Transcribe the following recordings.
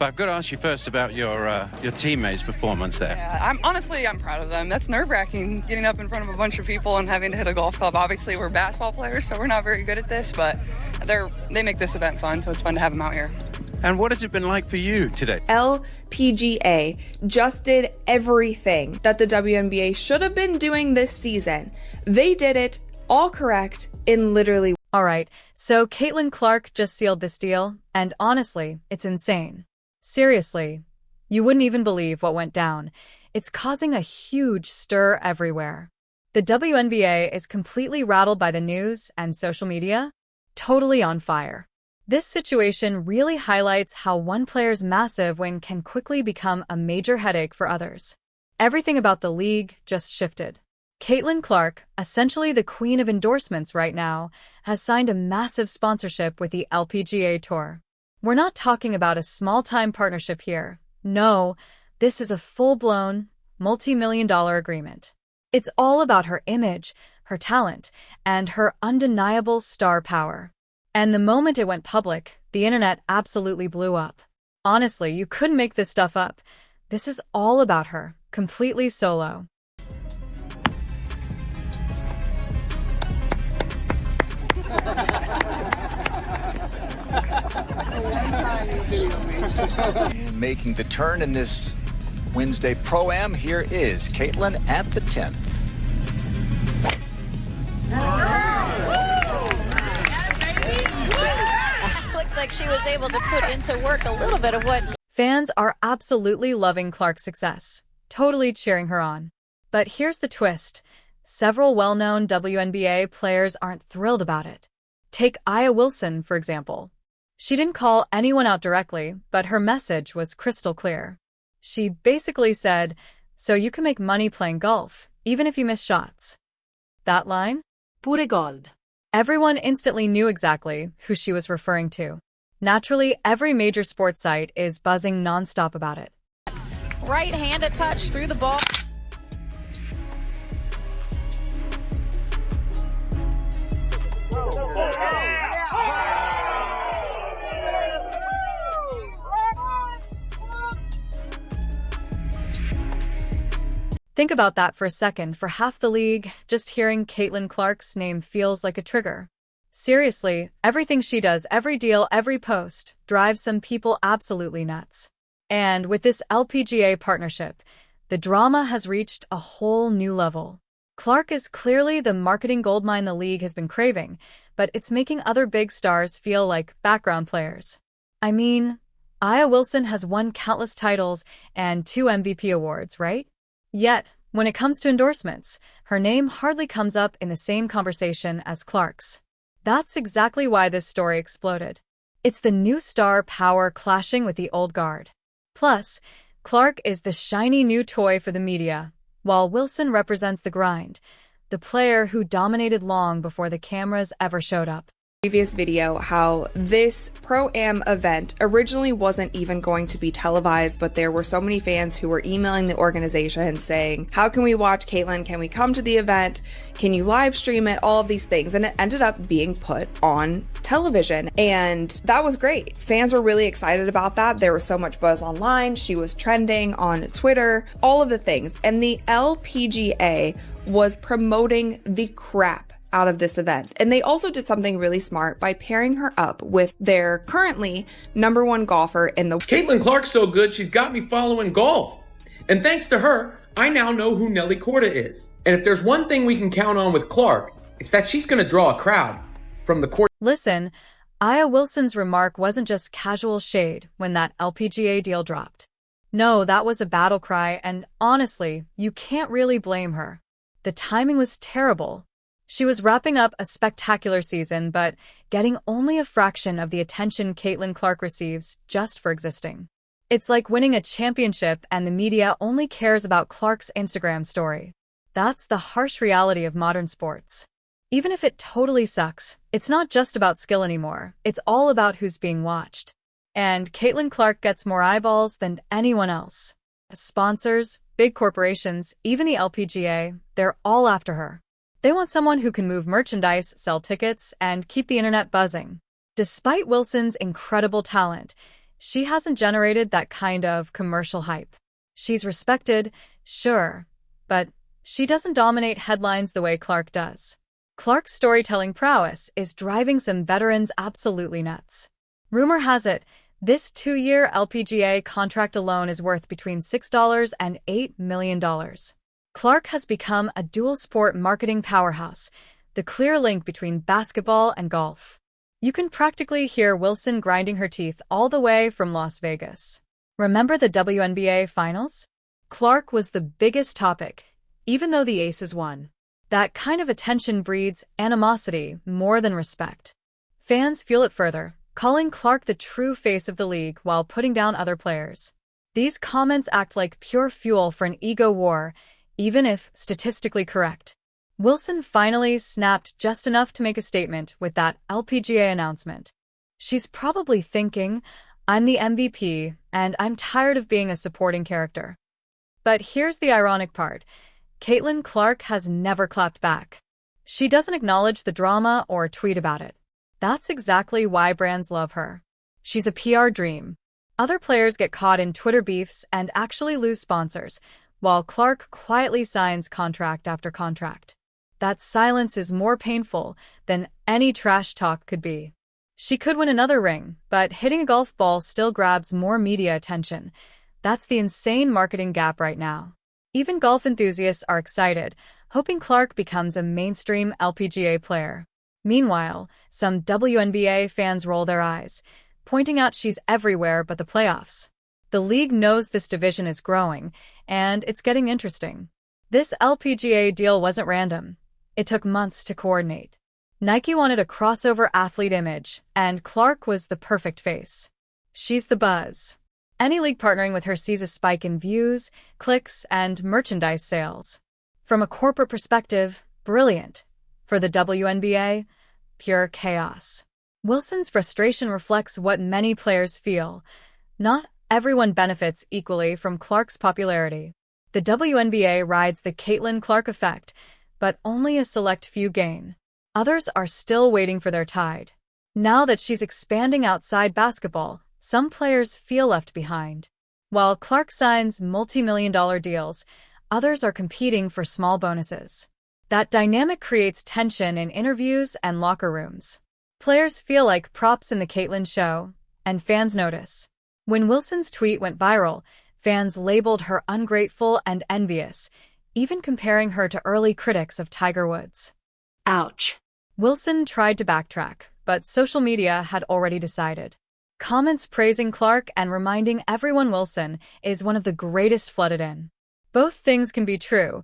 But I've got to ask you first about your teammates' performance there. Yeah, I'm proud of them. That's nerve-wracking, getting up in front of a bunch of people and having to hit a golf club. Obviously, we're basketball players, so we're not very good at this, but they make this event fun, so it's fun to have them out here. And what has it been like for you today? LPGA just did everything that the WNBA should have been doing this season. They did it all correct in literally. All right, so Caitlin Clark just sealed this deal, and honestly, it's insane. Seriously, you wouldn't even believe what went down. It's causing a huge stir everywhere. The WNBA is completely rattled by the news and social media, totally on fire. This situation really highlights how one player's massive win can quickly become a major headache for others. Everything about the league just shifted. Caitlin Clark, essentially the queen of endorsements right now, has signed a massive sponsorship with the LPGA Tour. We're not talking about a small-time partnership here. No, this is a full-blown, multi-million-dollar agreement. It's all about her image, her talent, and her undeniable star power. And the moment it went public, the internet absolutely blew up. Honestly, you couldn't make this stuff up. This is all about her, completely solo. And making the turn in this Wednesday Pro-Am, here is Caitlin at the 10th. Looks like she was able to put into work a little bit of what... Fans are absolutely loving Clark's success, totally cheering her on. But here's the twist. Several well-known WNBA players aren't thrilled about it. Take Aya Wilson, for example. She didn't call anyone out directly, but her message was crystal clear. She basically said, "So you can make money playing golf, even if you miss shots." That line? Pure gold. Everyone instantly knew exactly who she was referring to. Naturally, every major sports site is buzzing nonstop about it. Right-handed touch through the ball. Think about that for a second. For half the league, just hearing Caitlin Clark's name feels like a trigger. Seriously, everything she does, every deal, every post, drives some people absolutely nuts. And with this LPGA partnership, the drama has reached a whole new level. Clark is clearly the marketing goldmine the league has been craving, but it's making other big stars feel like background players. I mean, Aya Wilson has won countless titles and 2 MVP awards, right? Yet, when it comes to endorsements, her name hardly comes up in the same conversation as Clark's. That's exactly why this story exploded. It's the new star power clashing with the old guard. Plus, Clark is the shiny new toy for the media, while Wilson represents the grind, the player who dominated long before the cameras ever showed up. Previous video how this Pro-Am event originally wasn't even going to be televised, but there were so many fans who were emailing the organization saying, how can we watch Caitlin? Can we come to the event? Can you live stream it? All of these things. And it ended up being put on television. And that was great. Fans were really excited about that. There was so much buzz online. She was trending on Twitter, all of the things. And the LPGA was promoting the crap out of this event. And they also did something really smart by pairing her up with their currently #1 golfer in the... Caitlin Clark's so good, she's got me following golf. And thanks to her, I now know who Nelly Korda is. And if there's one thing we can count on with Clark, it's that she's going to draw a crowd from the court. Listen, Aya Wilson's remark wasn't just casual shade when that LPGA deal dropped. No, that was a battle cry, and honestly, you can't really blame her. The timing was terrible. She was wrapping up a spectacular season, but getting only a fraction of the attention Caitlin Clark receives just for existing. It's like winning a championship and the media only cares about Clark's Instagram story. That's the harsh reality of modern sports. Even if it totally sucks, it's not just about skill anymore. It's all about who's being watched. And Caitlin Clark gets more eyeballs than anyone else. Sponsors, big corporations, even the LPGA, they're all after her. They want someone who can move merchandise, sell tickets, and keep the internet buzzing. Despite Wilson's incredible talent, she hasn't generated that kind of commercial hype. She's respected, sure, but she doesn't dominate headlines the way Clark does. Clark's storytelling prowess is driving some veterans absolutely nuts. Rumor has it, this 2-year LPGA contract alone is worth between $6 and $8 million. Clark has become a dual-sport marketing powerhouse, the clear link between basketball and golf. You can practically hear Wilson grinding her teeth all the way from Las Vegas. Remember the WNBA finals? Clark was the biggest topic, even though the Aces won. That kind of attention breeds animosity more than respect. Fans feel it further, calling Clark the true face of the league while putting down other players. These comments act like pure fuel for an ego war, even if statistically correct. Wilson finally snapped just enough to make a statement with that LPGA announcement. She's probably thinking, I'm the MVP, and I'm tired of being a supporting character. But here's the ironic part. Caitlin Clark has never clapped back. She doesn't acknowledge the drama or tweet about it. That's exactly why brands love her. She's a PR dream. Other players get caught in Twitter beefs and actually lose sponsors, while Clark quietly signs contract after contract. That silence is more painful than any trash talk could be. She could win another ring, but hitting a golf ball still grabs more media attention. That's the insane marketing gap right now. Even golf enthusiasts are excited, hoping Clark becomes a mainstream LPGA player. Meanwhile, some WNBA fans roll their eyes, pointing out she's everywhere but the playoffs. The league knows this division is growing, and it's getting interesting. This LPGA deal wasn't random. It took months to coordinate. Nike wanted a crossover athlete image, and Clark was the perfect face. She's the buzz. Any league partnering with her sees a spike in views, clicks, and merchandise sales. From a corporate perspective, brilliant. For the WNBA, pure chaos. Wilson's frustration reflects what many players feel. Not everyone benefits equally from Clark's popularity. The WNBA rides the Caitlin Clark effect, but only a select few gain. Others are still waiting for their tide. Now that she's expanding outside basketball, some players feel left behind. While Clark signs multi-million-dollar deals, others are competing for small bonuses. That dynamic creates tension in interviews and locker rooms. Players feel like props in the Caitlin show, and fans notice. When Wilson's tweet went viral, fans labeled her ungrateful and envious, even comparing her to early critics of Tiger Woods. Ouch. Wilson tried to backtrack, but social media had already decided. Comments praising Clark and reminding everyone Wilson is one of the greatest flooded in. Both things can be true.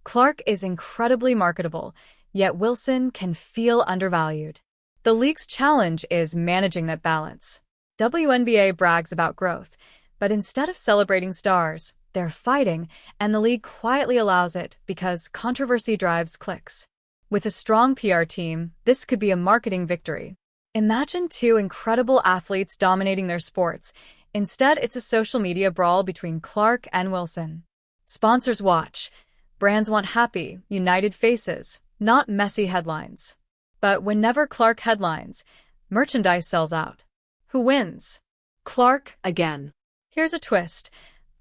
Clark is incredibly marketable, yet Wilson can feel undervalued. The league's challenge is managing that balance. WNBA brags about growth, but instead of celebrating stars, they're fighting, and the league quietly allows it because controversy drives clicks. With a strong PR team, this could be a marketing victory. Imagine two incredible athletes dominating their sports. Instead, it's a social media brawl between Clark and Wilson. Sponsors watch. Brands want happy, united faces, not messy headlines. But whenever Clark headlines, merchandise sells out. Who wins? Clark again. Here's a twist.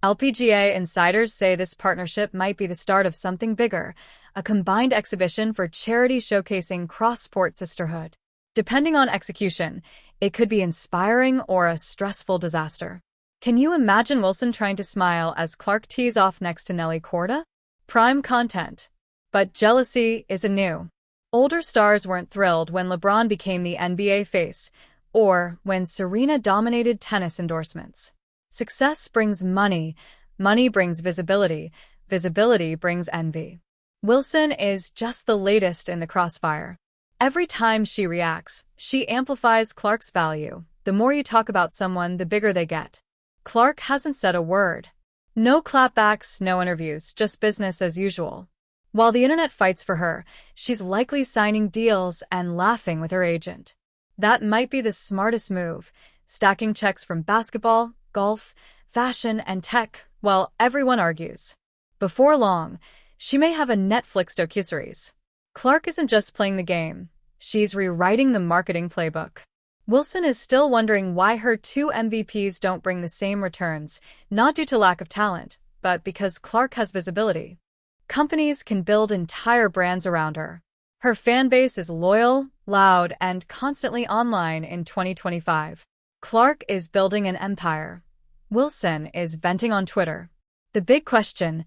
LPGA insiders say this partnership might be the start of something bigger, a combined exhibition for charity showcasing cross-sport sisterhood. Depending on execution, it could be inspiring or a stressful disaster. Can you imagine Wilson trying to smile as Clark tees off next to Nelly Korda? Prime content. But jealousy isn't new. Older stars weren't thrilled when LeBron became the NBA face, or when Serena dominated tennis endorsements. Success brings money, money brings visibility, visibility brings envy. Wilson is just the latest in the crossfire. Every time she reacts, she amplifies Clark's value. The more you talk about someone, the bigger they get. Clark hasn't said a word. No clapbacks, no interviews, just business as usual. While the internet fights for her, she's likely signing deals and laughing with her agent. That might be the smartest move, stacking checks from basketball, golf, fashion, and tech, while everyone argues. Before long, she may have a Netflix docuseries. Clark isn't just playing the game. She's rewriting the marketing playbook. Wilson is still wondering why her 2 MVPs don't bring the same returns, not due to lack of talent, but because Clark has visibility. Companies can build entire brands around her. Her fan base is loyal, loud, and constantly online in 2025. Clark is building an empire. Wilson is venting on Twitter. The big question: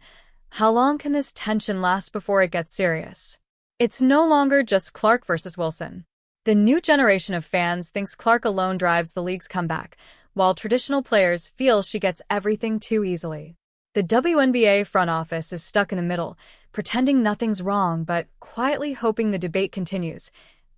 how long can this tension last before it gets serious? It's no longer just Clark versus Wilson. The new generation of fans thinks Clark alone drives the league's comeback, while traditional players feel she gets everything too easily. The WNBA front office is stuck in the middle, pretending nothing's wrong but quietly hoping the debate continues.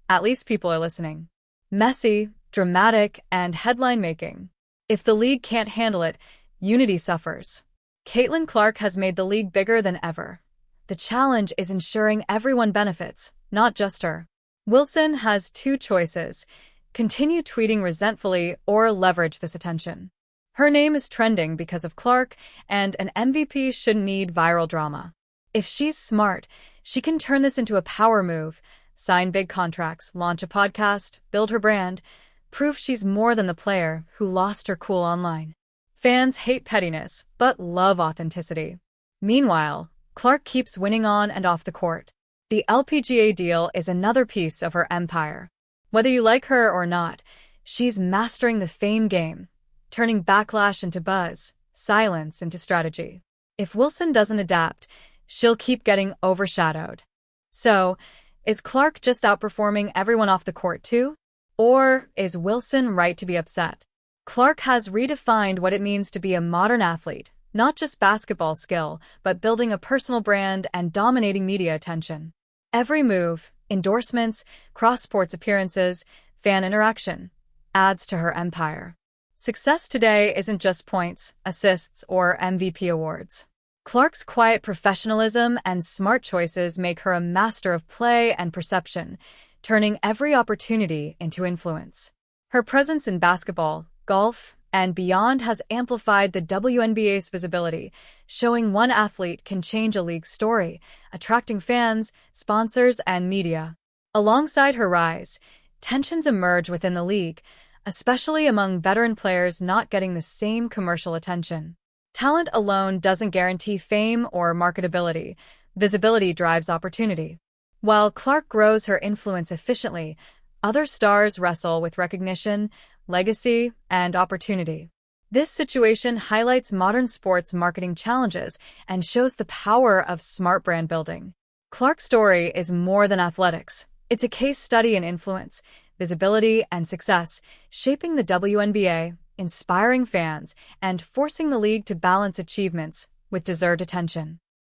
At least people are listening. Messy, dramatic, and headline-making. If the league can't handle it, unity suffers. Caitlin Clark has made the league bigger than ever. The challenge is ensuring everyone benefits, not just her. Wilson has 2 choices: continue tweeting resentfully or leverage this attention. Her name is trending because of Clark, and an MVP shouldn't need viral drama. If she's smart, she can turn this into a power move, sign big contracts, launch a podcast, build her brand, prove she's more than the player who lost her cool online. Fans hate pettiness, but love authenticity. Meanwhile, Clark keeps winning on and off the court. The LPGA deal is another piece of her empire. Whether you like her or not, she's mastering the fame game, turning backlash into buzz, silence into strategy. If Wilson doesn't adapt, she'll keep getting overshadowed. So, is Clark just outperforming everyone off the court too? Or is Wilson right to be upset? Clark has redefined what it means to be a modern athlete, not just basketball skill, but building a personal brand and dominating media attention. Every move, endorsements, cross-sports appearances, fan interaction, adds to her empire. Success today isn't just points, assists, or MVP awards. Clark's quiet professionalism and smart choices make her a master of play and perception, turning every opportunity into influence. Her presence in basketball, golf, and beyond has amplified the WNBA's visibility, showing one athlete can change a league's story, attracting fans, sponsors, and media. Alongside her rise, tensions emerge within the league, especially among veteran players not getting the same commercial attention. Talent alone doesn't guarantee fame or marketability. Visibility drives opportunity. While Clark grows her influence efficiently, other stars wrestle with recognition, legacy, and opportunity. This situation highlights modern sports marketing challenges and shows the power of smart brand building. Clark's story is more than athletics. It's a case study in influence, visibility, and success, shaping the WNBA, inspiring fans, and forcing the league to balance achievements with deserved attention.